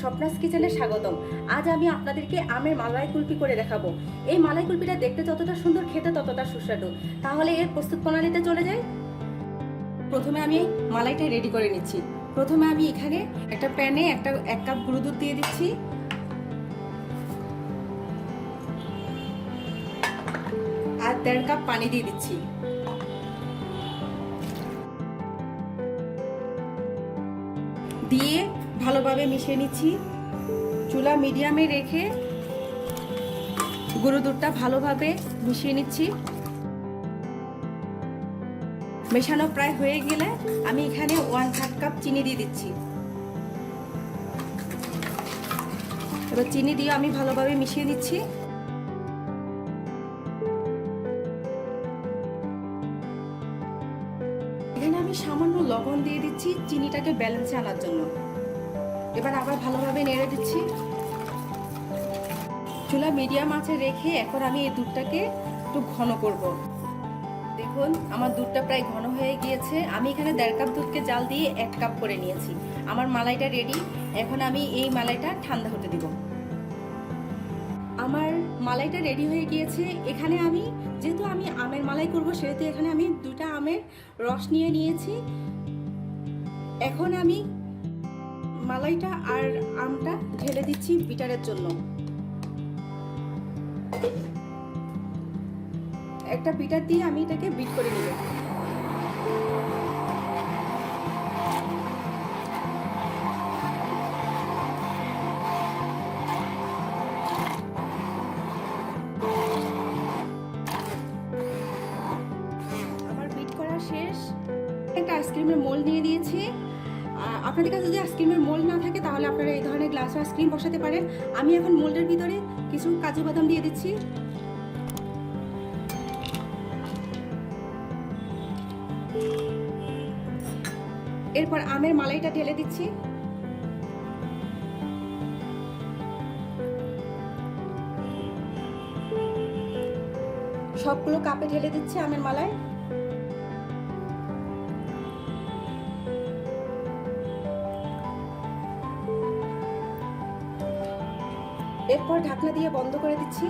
স্বপ্নাস কিচেনে স্বাগতম। আজ আমি আপনাদেরকে আমের মালাই কুলফি করে দেখাবো। এই মালাই কুলফিটা দেখতে যতটা সুন্দর, খেতে ততটা সুস্বাদু। তাহলে এর প্রস্তুত প্রণালীতে চলে যাই। প্রথমে আমি মালাইটা রেডি করে নিচ্ছি। প্রথমে আমি এখানে একটা প্যানে এক কাপ গুঁড়ো দুধ দিয়ে দিচ্ছি, আর 1.5 কাপ পানি দিয়ে দিচ্ছি। দিয়ে ভালোভাবে মিশিয়ে নিচ্ছি। চুলা মিডিয়ামে রেখে গুঁড়ো দুধটা ভালোভাবে মিশিয়ে নিচ্ছি। মেশানো প্রায় হয়ে গেলে আমি এখানে 1/3 কাপ চিনি দিয়ে দিচ্ছি। এবার চিনি দিয়ে আমি ভালোভাবে মিশিয়ে দিচ্ছি। এখানে আমি সামান্য লবণ দিয়ে দিচ্ছি চিনিটাকে ব্যালেন্সে আনার জন্য। এবার আবার ভালোভাবে নেড়ে দিচ্ছি। চুলা মিডিয়াম আঁচে রেখে এখন আমি এই দুধটাকে একটু ঘন করব। দেখুন আমার দুধটা প্রায় ঘন হয়ে গিয়েছে। আমি এখানে 1.5 কাপ দুধকে জাল দিয়ে 1 কাপ করে নিয়েছি। আমার মালাইটা রেডি। এখন আমি এই মালাইটা ঠান্ডা হতে দিব। আমার মালাইটা রেডি হয়ে গিয়েছে। এখানে আমি যেহেতু আমি আমের মালাই করব, সেহেতু এখানে আমি 2টা আমের রস নিয়ে নিয়েছি। এখন আমি মালাইটা আর আমটা ঢেলে দিচ্ছি বিটারের জন্য। একটা বিটার দিয়ে আমি এটাকে বিট করে নিব। আমার বিট করা শেষ। একটা আইসক্রিমের মোল্ড নিয়ে দিয়েছি। আপনাদের কাছে যদি আইসক্রিমের মোল্ড না থাকে তাহলে আপনারা এই ধরনের গ্লাস আইসক্রিম বসাতে পারেন। আমি এখন মোল্ডের ভিতরে কিছু কাজু বাদাম দিয়ে দিচ্ছি। এরপর আমের মালাইটা ঢেলে দিচ্ছি। সবগুলো কাপে ঢেলে দিচ্ছি আমের মালাই। এরপর ঢাকনা দিয়ে বন্ধ করে দিচ্ছি।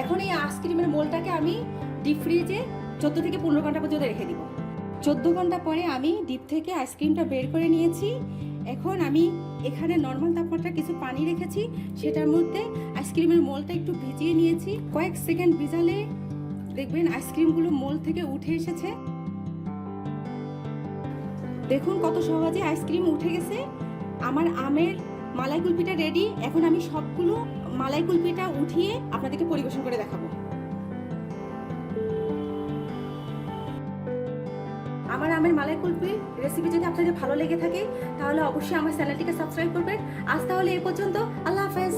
এখন এই আইসক্রিমের মোলটাকে আমি ডিপ ফ্রিজে 14 থেকে 15 ঘন্টা পর্যন্ত রেখে দিব। 14 ঘন্টা পরে আমি ডিপ থেকে আইসক্রিমটা বের করে নিয়েছি। এখন আমি এখানে নর্মাল তাপমাত্রা কিছু পানি রেখেছি, সেটার মধ্যে আইসক্রিমের মোলটা একটু ভিজিয়ে নিয়েছি। কয়েক সেকেন্ড ভিজালে দেখবেন আইসক্রিমগুলো মোল থেকে উঠে এসেছে। দেখুন কত সহজে আইসক্রিম উঠে গেছে। আমার আমের মালাই কুলফিটা রেডি। এখন আমি সবগুলো মালাই কুলফিটা উঠিয়ে আপনাদেরকে পরিবেশন করে দেখাবো। আমার আমের মালাই কুলফির রেসিপি যদি আপনাদের ভালো লেগে থাকে তাহলে অবশ্যই আমার চ্যানেলটিকে সাবস্ক্রাইব করবেন। আজ তাহলে এই পর্যন্ত। আল্লাহ হাফেজ।